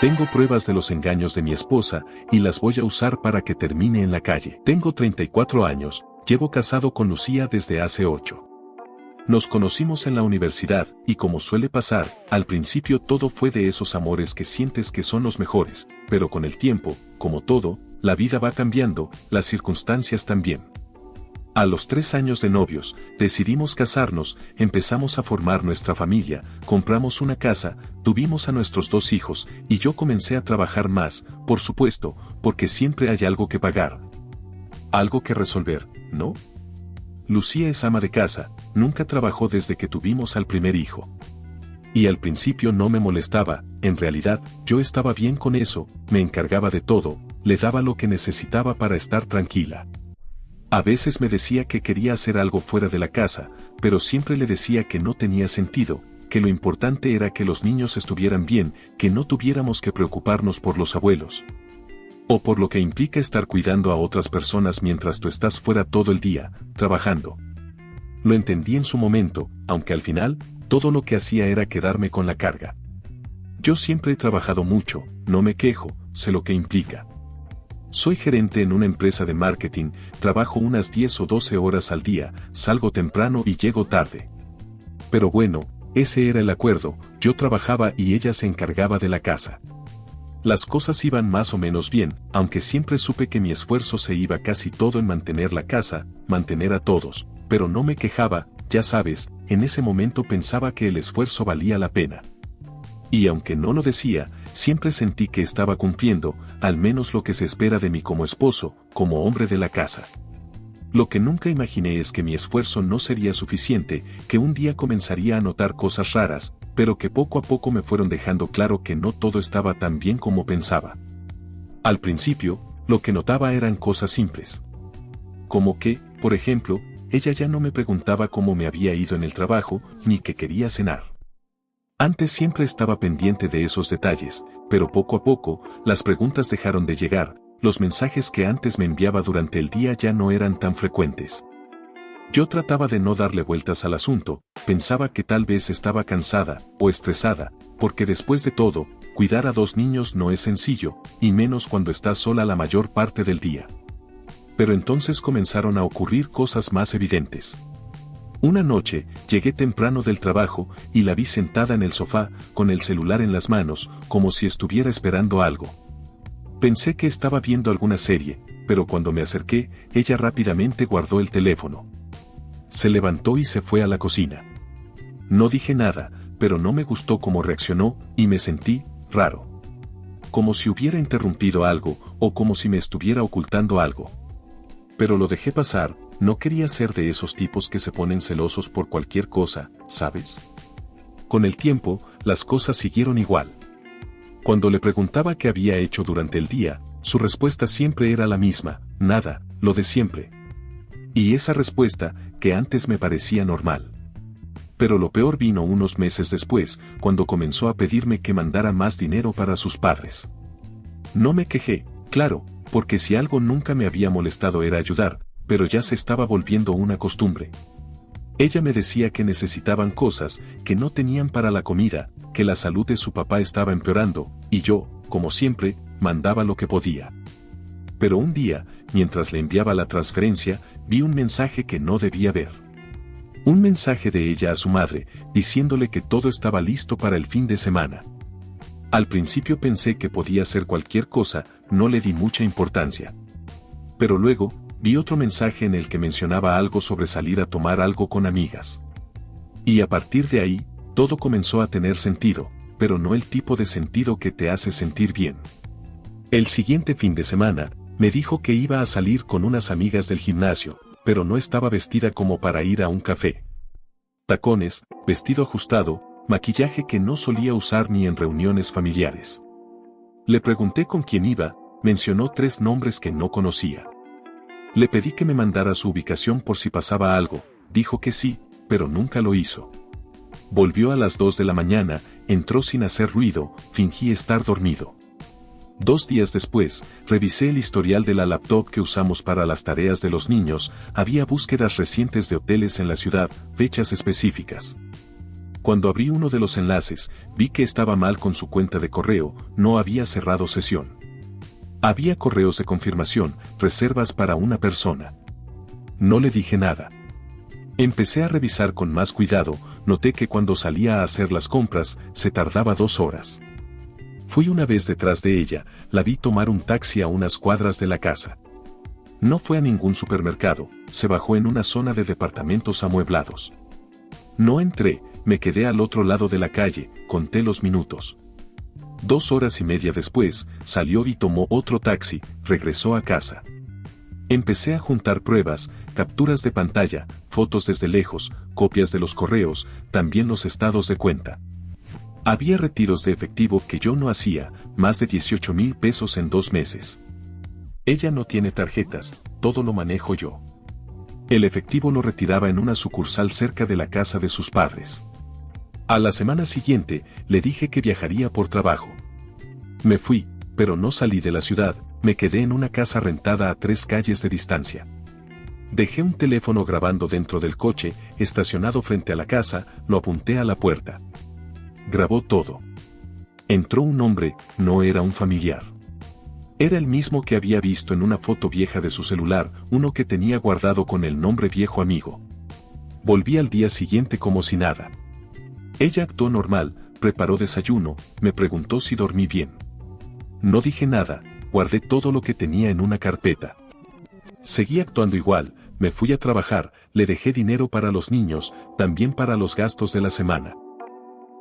Tengo pruebas de los engaños de mi esposa y las voy a usar para que termine en la calle. Tengo 34 años, llevo casado con Lucía desde hace 8. Nos conocimos en la universidad y como suele pasar, al principio todo fue de esos amores que sientes que son los mejores, pero con el tiempo, como todo, la vida va cambiando, las circunstancias también. A los 3 años de novios, decidimos casarnos, empezamos a formar nuestra familia, compramos una casa, tuvimos a nuestros 2 hijos, y yo comencé a trabajar más, por supuesto, porque siempre hay algo que pagar. Algo que resolver, ¿no? Lucía es ama de casa, nunca trabajó desde que tuvimos al primer hijo. Y al principio no me molestaba, en realidad, yo estaba bien con eso, me encargaba de todo, le daba lo que necesitaba para estar tranquila. A veces me decía que quería hacer algo fuera de la casa, pero siempre le decía que no tenía sentido, que lo importante era que los niños estuvieran bien, que no tuviéramos que preocuparnos por los abuelos. O por lo que implica estar cuidando a otras personas mientras tú estás fuera todo el día, trabajando. Lo entendí en su momento, aunque al final, todo lo que hacía era quedarme con la carga. Yo siempre he trabajado mucho, no me quejo, sé lo que implica. Soy gerente en una empresa de marketing, trabajo unas 10 o 12 horas al día, salgo temprano y llego tarde. Pero bueno, ese era el acuerdo, yo trabajaba y ella se encargaba de la casa. Las cosas iban más o menos bien, aunque siempre supe que mi esfuerzo se iba casi todo en mantener la casa, mantener a todos, pero no me quejaba, ya sabes, en ese momento pensaba que el esfuerzo valía la pena. Y aunque no lo decía, siempre sentí que estaba cumpliendo, al menos lo que se espera de mí como esposo, como hombre de la casa. Lo que nunca imaginé es que mi esfuerzo no sería suficiente, que un día comenzaría a notar cosas raras, pero que poco a poco me fueron dejando claro que no todo estaba tan bien como pensaba. Al principio, lo que notaba eran cosas simples. Como que, por ejemplo, ella ya no me preguntaba cómo me había ido en el trabajo, ni qué quería cenar. Antes siempre estaba pendiente de esos detalles, pero poco a poco, las preguntas dejaron de llegar, los mensajes que antes me enviaba durante el día ya no eran tan frecuentes. Yo trataba de no darle vueltas al asunto, pensaba que tal vez estaba cansada o estresada, porque después de todo, cuidar a 2 niños no es sencillo, y menos cuando estás sola la mayor parte del día. Pero entonces comenzaron a ocurrir cosas más evidentes. Una noche, llegué temprano del trabajo y la vi sentada en el sofá, con el celular en las manos, como si estuviera esperando algo. Pensé que estaba viendo alguna serie, pero cuando me acerqué, ella rápidamente guardó el teléfono. Se levantó y se fue a la cocina. No dije nada, pero no me gustó cómo reaccionó, y me sentí raro. Como si hubiera interrumpido algo, o como si me estuviera ocultando algo. Pero lo dejé pasar. No quería ser de esos tipos que se ponen celosos por cualquier cosa, ¿sabes? Con el tiempo, las cosas siguieron igual. Cuando le preguntaba qué había hecho durante el día, su respuesta siempre era la misma, nada, lo de siempre. Y esa respuesta, que antes me parecía normal. Pero lo peor vino unos meses después, cuando comenzó a pedirme que mandara más dinero para sus padres. No me quejé, claro, porque si algo nunca me había molestado era ayudar, pero ya se estaba volviendo una costumbre. Ella me decía que necesitaban cosas, que no tenían para la comida, que la salud de su papá estaba empeorando, y yo, como siempre, mandaba lo que podía. Pero un día, mientras le enviaba la transferencia, vi un mensaje que no debía ver. Un mensaje de ella a su madre, diciéndole que todo estaba listo para el fin de semana. Al principio pensé que podía ser cualquier cosa, no le di mucha importancia. Pero luego, vi otro mensaje en el que mencionaba algo sobre salir a tomar algo con amigas. Y a partir de ahí, todo comenzó a tener sentido, pero no el tipo de sentido que te hace sentir bien. El siguiente fin de semana, me dijo que iba a salir con unas amigas del gimnasio, pero no estaba vestida como para ir a un café. Tacones, vestido ajustado, maquillaje que no solía usar ni en reuniones familiares. Le pregunté con quién iba, mencionó 3 nombres que no conocía. Le pedí que me mandara su ubicación por si pasaba algo, dijo que sí, pero nunca lo hizo. Volvió a las 2 de la mañana, entró sin hacer ruido, fingí estar dormido. 2 días después, revisé el historial de la laptop que usamos para las tareas de los niños, había búsquedas recientes de hoteles en la ciudad, fechas específicas. Cuando abrí uno de los enlaces, vi que estaba mal con su cuenta de correo, no había cerrado sesión. Había correos de confirmación, reservas para una persona. No le dije nada. Empecé a revisar con más cuidado, noté que cuando salía a hacer las compras, se tardaba 2 horas. Fui una vez detrás de ella, la vi tomar un taxi a unas cuadras de la casa. No fue a ningún supermercado, se bajó en una zona de departamentos amueblados. No entré, me quedé al otro lado de la calle, conté los minutos. 2 horas y media después, salió y tomó otro taxi, regresó a casa. Empecé a juntar pruebas, capturas de pantalla, fotos desde lejos, copias de los correos, también los estados de cuenta. Había retiros de efectivo que yo no hacía, más de 18,000 pesos en 2 meses. Ella no tiene tarjetas, todo lo manejo yo. El efectivo lo retiraba en una sucursal cerca de la casa de sus padres. A la semana siguiente, le dije que viajaría por trabajo. Me fui, pero no salí de la ciudad, me quedé en una casa rentada a 3 calles de distancia. Dejé un teléfono grabando dentro del coche, estacionado frente a la casa, lo apunté a la puerta. Grabó todo. Entró un hombre, no era un familiar. Era el mismo que había visto en una foto vieja de su celular, uno que tenía guardado con el nombre viejo amigo. Volví al día siguiente como si nada. Ella actuó normal, preparó desayuno, me preguntó si dormí bien. No dije nada, guardé todo lo que tenía en una carpeta. Seguí actuando igual, me fui a trabajar, le dejé dinero para los niños, también para los gastos de la semana.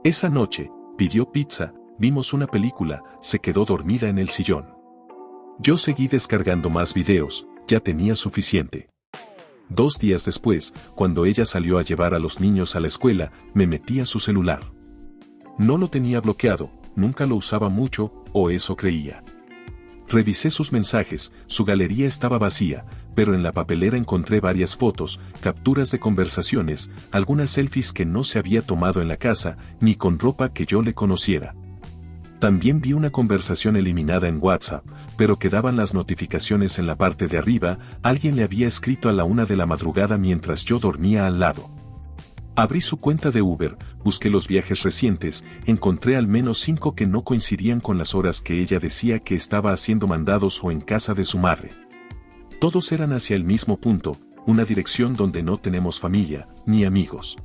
Esa noche, pidió pizza, vimos una película, se quedó dormida en el sillón. Yo seguí descargando más videos, ya tenía suficiente. 2 días después, cuando ella salió a llevar a los niños a la escuela, me metí a su celular. No lo tenía bloqueado, nunca lo usaba mucho, o eso creía. Revisé sus mensajes, su galería estaba vacía, pero en la papelera encontré varias fotos, capturas de conversaciones, algunas selfies que no se había tomado en la casa, ni con ropa que yo le conociera. También vi una conversación eliminada en WhatsApp, pero quedaban las notificaciones en la parte de arriba, alguien le había escrito a la 1 de la madrugada mientras yo dormía al lado. Abrí su cuenta de Uber, busqué los viajes recientes, encontré al menos 5 que no coincidían con las horas que ella decía que estaba haciendo mandados o en casa de su madre. Todos eran hacia el mismo punto, una dirección donde no tenemos familia, ni amigos.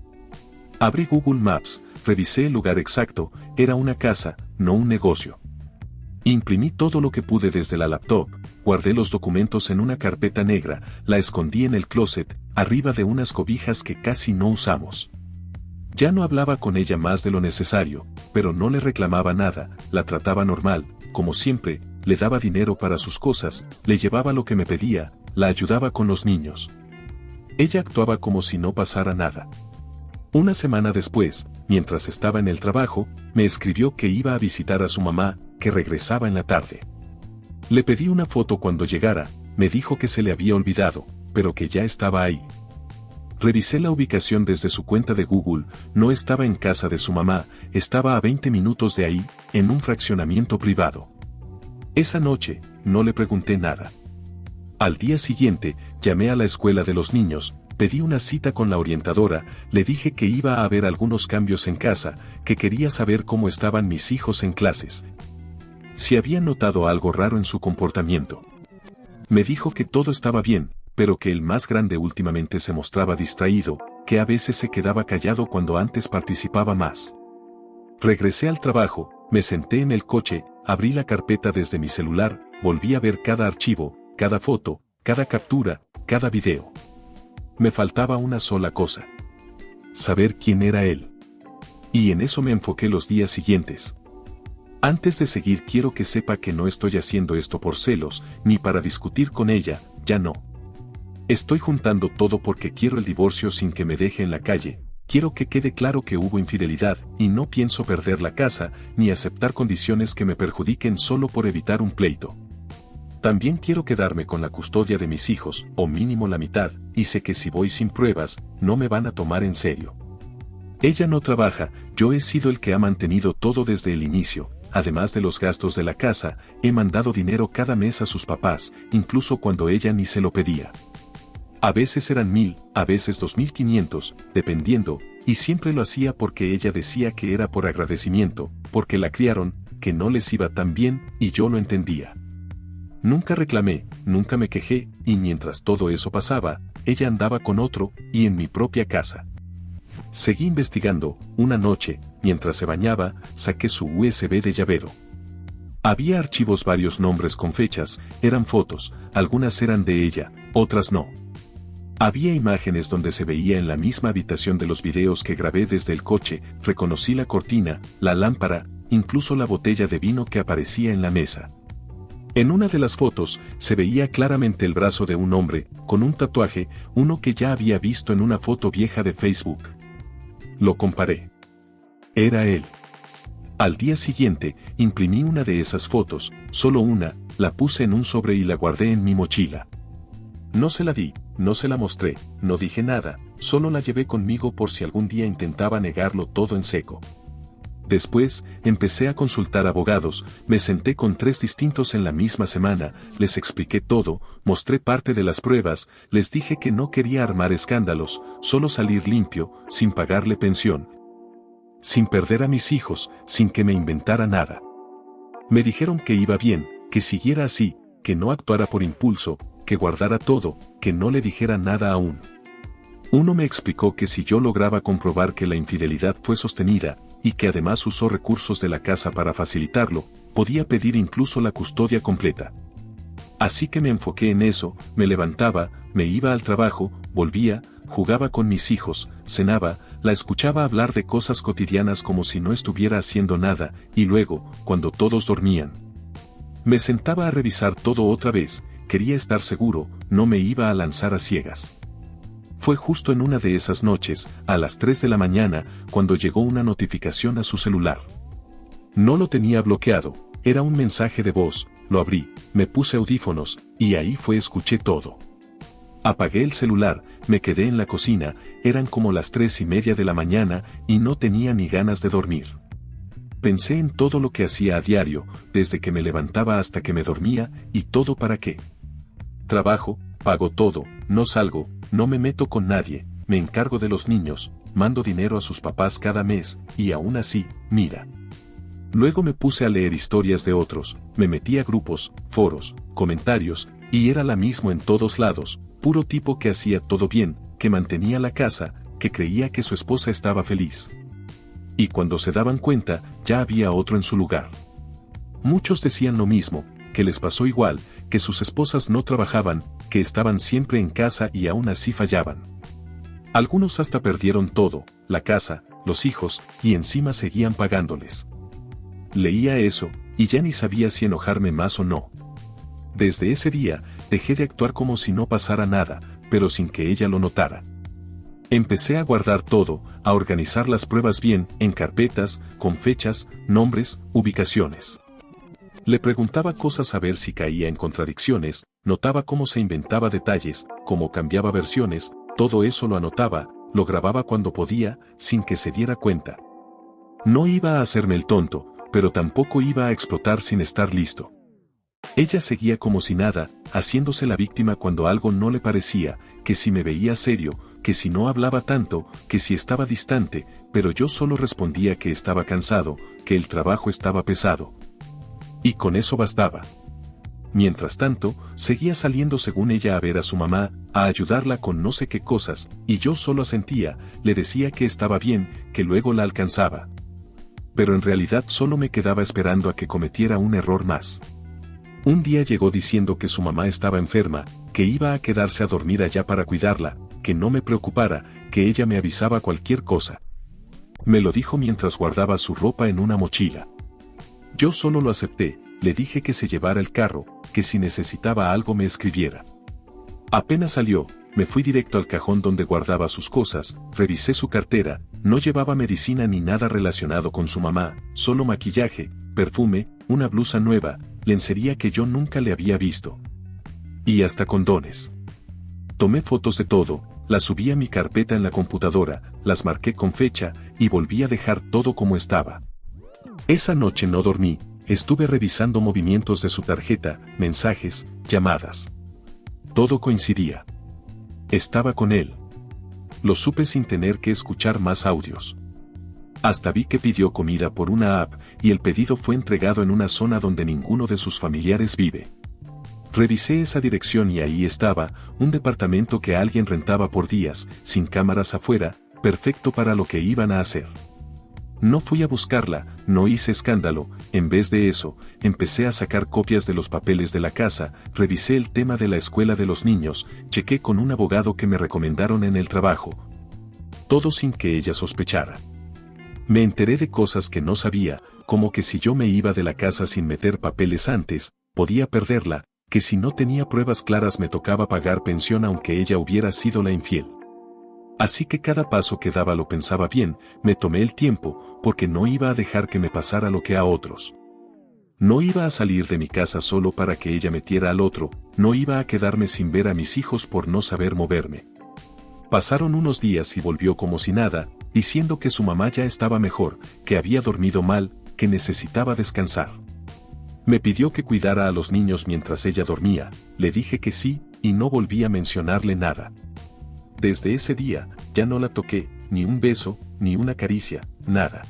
Abrí Google Maps, revisé el lugar exacto, era una casa, no un negocio. Imprimí todo lo que pude desde la laptop, guardé los documentos en una carpeta negra, la escondí en el closet, arriba de unas cobijas que casi no usamos. Ya no hablaba con ella más de lo necesario, pero no le reclamaba nada, la trataba normal, como siempre, le daba dinero para sus cosas, le llevaba lo que me pedía, la ayudaba con los niños. Ella actuaba como si no pasara nada. Una semana después, mientras estaba en el trabajo, me escribió que iba a visitar a su mamá, que regresaba en la tarde. Le pedí una foto cuando llegara, me dijo que se le había olvidado, pero que ya estaba ahí. Revisé la ubicación desde su cuenta de Google, no estaba en casa de su mamá, estaba a 20 minutos de ahí, en un fraccionamiento privado. Esa noche, no le pregunté nada. Al día siguiente, llamé a la escuela de los niños, pedí una cita con la orientadora, le dije que iba a haber algunos cambios en casa, que quería saber cómo estaban mis hijos en clases. Si había notado algo raro en su comportamiento. Me dijo que todo estaba bien, pero que el más grande últimamente se mostraba distraído, que a veces se quedaba callado cuando antes participaba más. Regresé al trabajo, me senté en el coche, abrí la carpeta desde mi celular, volví a ver cada archivo, cada foto, cada captura, cada video. Me faltaba una sola cosa. Saber quién era él. Y en eso me enfoqué los días siguientes. Antes de seguir quiero que sepa que no estoy haciendo esto por celos, ni para discutir con ella, ya no. Estoy juntando todo porque quiero el divorcio sin que me deje en la calle, quiero que quede claro que hubo infidelidad, y no pienso perder la casa, ni aceptar condiciones que me perjudiquen solo por evitar un pleito. También quiero quedarme con la custodia de mis hijos, o mínimo la mitad, y sé que si voy sin pruebas, no me van a tomar en serio. Ella no trabaja, yo he sido el que ha mantenido todo desde el inicio, además de los gastos de la casa, he mandado dinero cada mes a sus papás, incluso cuando ella ni se lo pedía. A veces eran 1000, a veces 2500, dependiendo, y siempre lo hacía porque ella decía que era por agradecimiento, porque la criaron, que no les iba tan bien, y yo lo entendía. Nunca reclamé, nunca me quejé, y mientras todo eso pasaba, ella andaba con otro, y en mi propia casa. Seguí investigando. Una noche, mientras se bañaba, saqué su USB de llavero. Había archivos, varios nombres con fechas, eran fotos, algunas eran de ella, otras no. Había imágenes donde se veía en la misma habitación de los videos que grabé desde el coche, reconocí la cortina, la lámpara, incluso la botella de vino que aparecía en la mesa. En una de las fotos, se veía claramente el brazo de un hombre, con un tatuaje, uno que ya había visto en una foto vieja de Facebook. Lo comparé. Era él. Al día siguiente, imprimí una de esas fotos, solo una, la puse en un sobre y la guardé en mi mochila. No se la di, no se la mostré, no dije nada, solo la llevé conmigo por si algún día intentaba negarlo todo en seco. Después, empecé a consultar abogados, me senté con 3 distintos en la misma semana, les expliqué todo, mostré parte de las pruebas, les dije que no quería armar escándalos, solo salir limpio, sin pagarle pensión. Sin perder a mis hijos, sin que me inventara nada. Me dijeron que iba bien, que siguiera así, que no actuara por impulso, que guardara todo, que no le dijera nada aún. Uno me explicó que si yo lograba comprobar que la infidelidad fue sostenida, y que además usó recursos de la casa para facilitarlo, podía pedir incluso la custodia completa. Así que me enfoqué en eso, me levantaba, me iba al trabajo, volvía, jugaba con mis hijos, cenaba, la escuchaba hablar de cosas cotidianas como si no estuviera haciendo nada, y luego, cuando todos dormían, me sentaba a revisar todo otra vez, quería estar seguro, no me iba a lanzar a ciegas. Fue justo en una de esas noches, a las 3 de la mañana, cuando llegó una notificación a su celular. No lo tenía bloqueado, era un mensaje de voz, lo abrí, me puse audífonos, y ahí escuché todo. Apagué el celular, me quedé en la cocina, eran como las 3:30 de la mañana, y no tenía ni ganas de dormir. Pensé en todo lo que hacía a diario, desde que me levantaba hasta que me dormía, y todo para qué. Trabajo, pago todo, no salgo, no me meto con nadie, me encargo de los niños, mando dinero a sus papás cada mes, y aún así, mira. Luego me puse a leer historias de otros, me metí a grupos, foros, comentarios, y era la misma en todos lados, puro tipo que hacía todo bien, que mantenía la casa, que creía que su esposa estaba feliz. Y cuando se daban cuenta, ya había otro en su lugar. Muchos decían lo mismo, que les pasó igual, que sus esposas no trabajaban, que estaban siempre en casa y aún así fallaban. Algunos hasta perdieron todo, la casa, los hijos, y encima seguían pagándoles. Leía eso, y ya ni sabía si enojarme más o no. Desde ese día, dejé de actuar como si no pasara nada, pero sin que ella lo notara. Empecé a guardar todo, a organizar las pruebas bien, en carpetas, con fechas, nombres, ubicaciones. Le preguntaba cosas a ver si caía en contradicciones, notaba cómo se inventaba detalles, cómo cambiaba versiones, todo eso lo anotaba, lo grababa cuando podía, sin que se diera cuenta. No iba a hacerme el tonto, pero tampoco iba a explotar sin estar listo. Ella seguía como si nada, haciéndose la víctima cuando algo no le parecía, que si me veía serio, que si no hablaba tanto, que si estaba distante, pero yo solo respondía que estaba cansado, que el trabajo estaba pesado. Y con eso bastaba. Mientras tanto, seguía saliendo según ella a ver a su mamá, a ayudarla con no sé qué cosas, y yo solo asentía, le decía que estaba bien, que luego la alcanzaba. Pero en realidad solo me quedaba esperando a que cometiera un error más. Un día llegó diciendo que su mamá estaba enferma, que iba a quedarse a dormir allá para cuidarla, que no me preocupara, que ella me avisaba cualquier cosa. Me lo dijo mientras guardaba su ropa en una mochila. Yo solo lo acepté, le dije que se llevara el carro, que si necesitaba algo me escribiera. Apenas salió, me fui directo al cajón donde guardaba sus cosas, revisé su cartera, no llevaba medicina ni nada relacionado con su mamá, solo maquillaje, perfume, una blusa nueva, lencería que yo nunca le había visto. Y hasta condones. Tomé fotos de todo, las subí a mi carpeta en la computadora, las marqué con fecha, y volví a dejar todo como estaba. Esa noche no dormí, estuve revisando movimientos de su tarjeta, mensajes, llamadas. Todo coincidía. Estaba con él. Lo supe sin tener que escuchar más audios. Hasta vi que pidió comida por una app y el pedido fue entregado en una zona donde ninguno de sus familiares vive. Revisé esa dirección y ahí estaba, un departamento que alguien rentaba por días, sin cámaras afuera, perfecto para lo que iban a hacer. No fui a buscarla, no hice escándalo, en vez de eso, empecé a sacar copias de los papeles de la casa, revisé el tema de la escuela de los niños, chequé con un abogado que me recomendaron en el trabajo. Todo sin que ella sospechara. Me enteré de cosas que no sabía, como que si yo me iba de la casa sin meter papeles antes, podía perderla, que si no tenía pruebas claras me tocaba pagar pensión aunque ella hubiera sido la infiel. Así que cada paso que daba lo pensaba bien, me tomé el tiempo, porque no iba a dejar que me pasara lo que a otros. No iba a salir de mi casa solo para que ella metiera al otro, no iba a quedarme sin ver a mis hijos por no saber moverme. Pasaron unos días y volvió como si nada, diciendo que su mamá ya estaba mejor, que había dormido mal, que necesitaba descansar. Me pidió que cuidara a los niños mientras ella dormía, le dije que sí, y no volví a mencionarle nada. Desde ese día, ya no la toqué, ni un beso, ni una caricia, nada.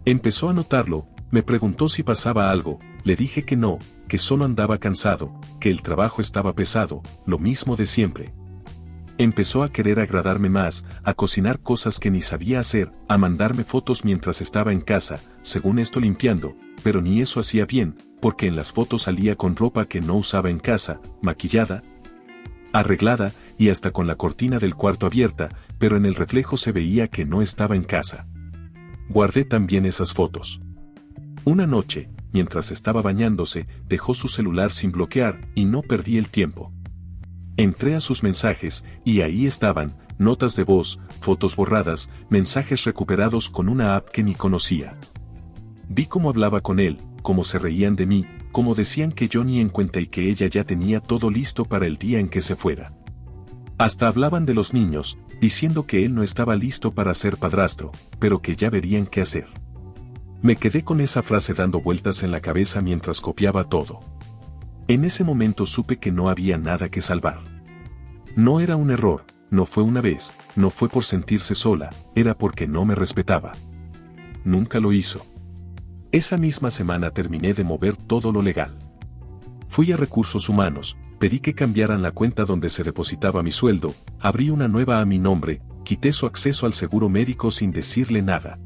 Empezó a notarlo, me preguntó si pasaba algo, le dije que no, que solo andaba cansado, que el trabajo estaba pesado, lo mismo de siempre. Empezó a querer agradarme más, a cocinar cosas que ni sabía hacer, a mandarme fotos mientras estaba en casa, según esto limpiando, pero ni eso hacía bien, porque en las fotos salía con ropa que no usaba en casa, maquillada, arreglada, y hasta con la cortina del cuarto abierta, pero en el reflejo se veía que no estaba en casa. Guardé también esas fotos. Una noche, mientras estaba bañándose, dejó su celular sin bloquear, y no perdí el tiempo. Entré a sus mensajes, y ahí estaban, notas de voz, fotos borradas, mensajes recuperados con una app que ni conocía. Vi cómo hablaba con él, cómo se reían de mí, cómo decían que yo ni en cuenta y que ella ya tenía todo listo para el día en que se fuera. Hasta hablaban de los niños, diciendo que él no estaba listo para ser padrastro, pero que ya verían qué hacer. Me quedé con esa frase dando vueltas en la cabeza mientras copiaba todo. En ese momento supe que no había nada que salvar. No era un error, no fue una vez, no fue por sentirse sola, era porque no me respetaba. Nunca lo hizo. Esa misma semana terminé de mover todo lo legal. Fui a Recursos Humanos, pedí que cambiaran la cuenta donde se depositaba mi sueldo, abrí una nueva a mi nombre, quité su acceso al seguro médico sin decirle nada.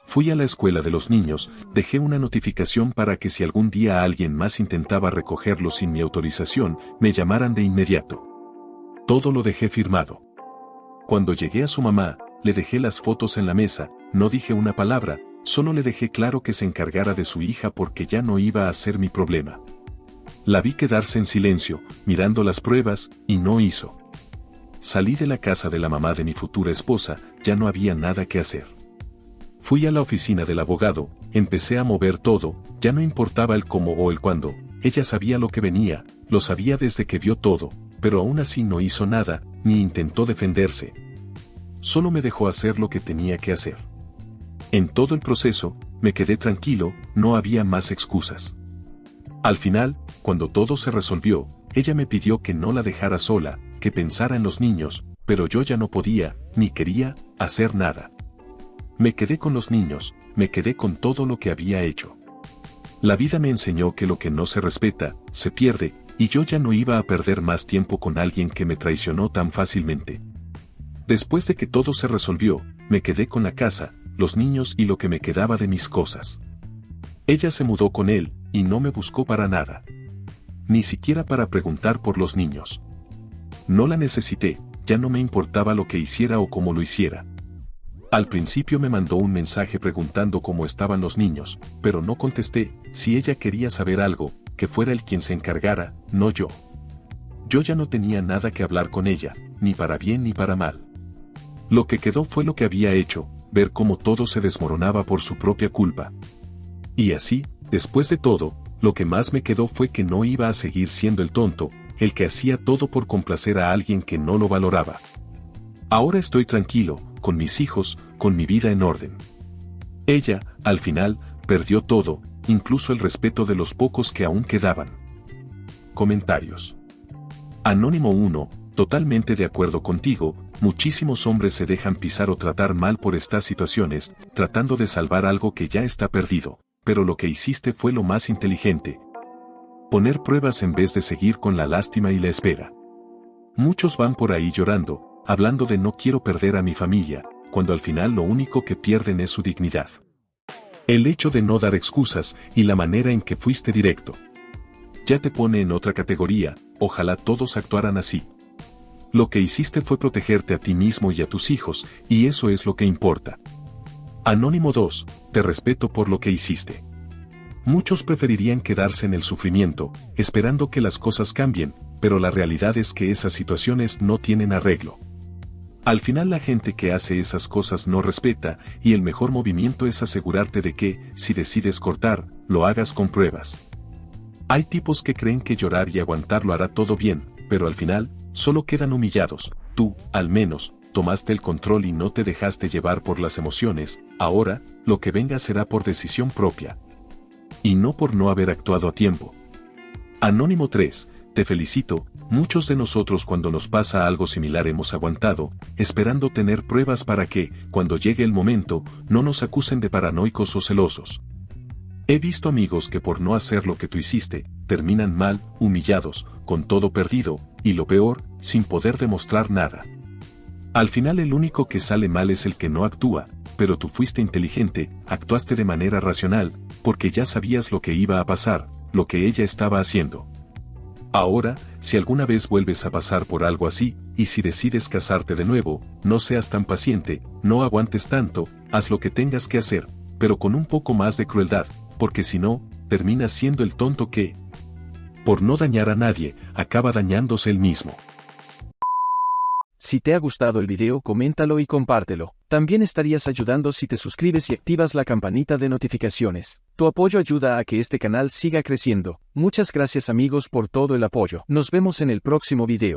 Fui a la escuela de los niños, dejé una notificación para que si algún día alguien más intentaba recogerlo sin mi autorización, me llamaran de inmediato. Todo lo dejé firmado. Cuando llegué a su mamá, le dejé las fotos en la mesa, no dije una palabra, solo le dejé claro que se encargara de su hija porque ya no iba a ser mi problema. La vi quedarse en silencio, mirando las pruebas, y no hizo. Salí de la casa de la mamá de mi futura esposa, ya no había nada que hacer. Fui a la oficina del abogado, empecé a mover todo, ya no importaba el cómo o el cuándo, ella sabía lo que venía, lo sabía desde que vio todo, pero aún así no hizo nada, ni intentó defenderse. Solo me dejó hacer lo que tenía que hacer. En todo el proceso, me quedé tranquilo, no había más excusas. Al final, cuando todo se resolvió, ella me pidió que no la dejara sola, que pensara en los niños, pero yo ya no podía, ni quería, hacer nada. Me quedé con los niños, me quedé con todo lo que había hecho. La vida me enseñó que lo que no se respeta, se pierde, y yo ya no iba a perder más tiempo con alguien que me traicionó tan fácilmente. Después de que todo se resolvió, me quedé con la casa, los niños y lo que me quedaba de mis cosas. Ella se mudó con él, y no me buscó para nada. Ni siquiera para preguntar por los niños. No la necesité, ya no me importaba lo que hiciera o cómo lo hiciera. Al principio me mandó un mensaje preguntando cómo estaban los niños, pero no contesté, si ella quería saber algo, que fuera él quien se encargara, no yo. Yo ya no tenía nada que hablar con ella, ni para bien ni para mal. Lo que quedó fue lo que había hecho, ver cómo todo se desmoronaba por su propia culpa. Y así, después de todo, lo que más me quedó fue que no iba a seguir siendo el tonto, el que hacía todo por complacer a alguien que no lo valoraba. Ahora estoy tranquilo, con mis hijos, con mi vida en orden. Ella, al final, perdió todo, incluso el respeto de los pocos que aún quedaban. Comentarios. Anónimo 1, Totalmente de acuerdo contigo, muchísimos hombres se dejan pisar o tratar mal por estas situaciones, tratando de salvar algo que ya está perdido, pero lo que hiciste fue lo más inteligente. Poner pruebas en vez de seguir con la lástima y la espera. Muchos van por ahí llorando, hablando de no quiero perder a mi familia, cuando al final lo único que pierden es su dignidad. El hecho de no dar excusas y la manera en que fuiste directo ya te pone en otra categoría, ojalá todos actuaran así. Lo que hiciste fue protegerte a ti mismo y a tus hijos, y eso es lo que importa. Anónimo 2, te respeto por lo que hiciste. Muchos preferirían quedarse en el sufrimiento, esperando que las cosas cambien, pero la realidad es que esas situaciones no tienen arreglo. Al final la gente que hace esas cosas no respeta, y el mejor movimiento es asegurarte de que, si decides cortar, lo hagas con pruebas. Hay tipos que creen que llorar y aguantar lo hará todo bien, pero al final, solo quedan humillados. Tú, al menos, tomaste el control y no te dejaste llevar por las emociones, ahora, lo que venga será por decisión propia. Y no por no haber actuado a tiempo. Anónimo 3, te felicito, muchos de nosotros cuando nos pasa algo similar hemos aguantado, esperando tener pruebas para que, cuando llegue el momento, no nos acusen de paranoicos o celosos. He visto amigos que por no hacer lo que tú hiciste, terminan mal, humillados, con todo perdido, y lo peor, sin poder demostrar nada. Al final el único que sale mal es el que no actúa, pero tú fuiste inteligente, actuaste de manera racional, porque ya sabías lo que iba a pasar, lo que ella estaba haciendo. Ahora, si alguna vez vuelves a pasar por algo así, y si decides casarte de nuevo, no seas tan paciente, no aguantes tanto, haz lo que tengas que hacer, pero con un poco más de crueldad, porque si no, terminas siendo el tonto que, por no dañar a nadie, acaba dañándose él mismo. Si te ha gustado el video, coméntalo y compártelo. También estarías ayudando si te suscribes y activas la campanita de notificaciones. Tu apoyo ayuda a que este canal siga creciendo. Muchas gracias amigos por todo el apoyo. Nos vemos en el próximo video.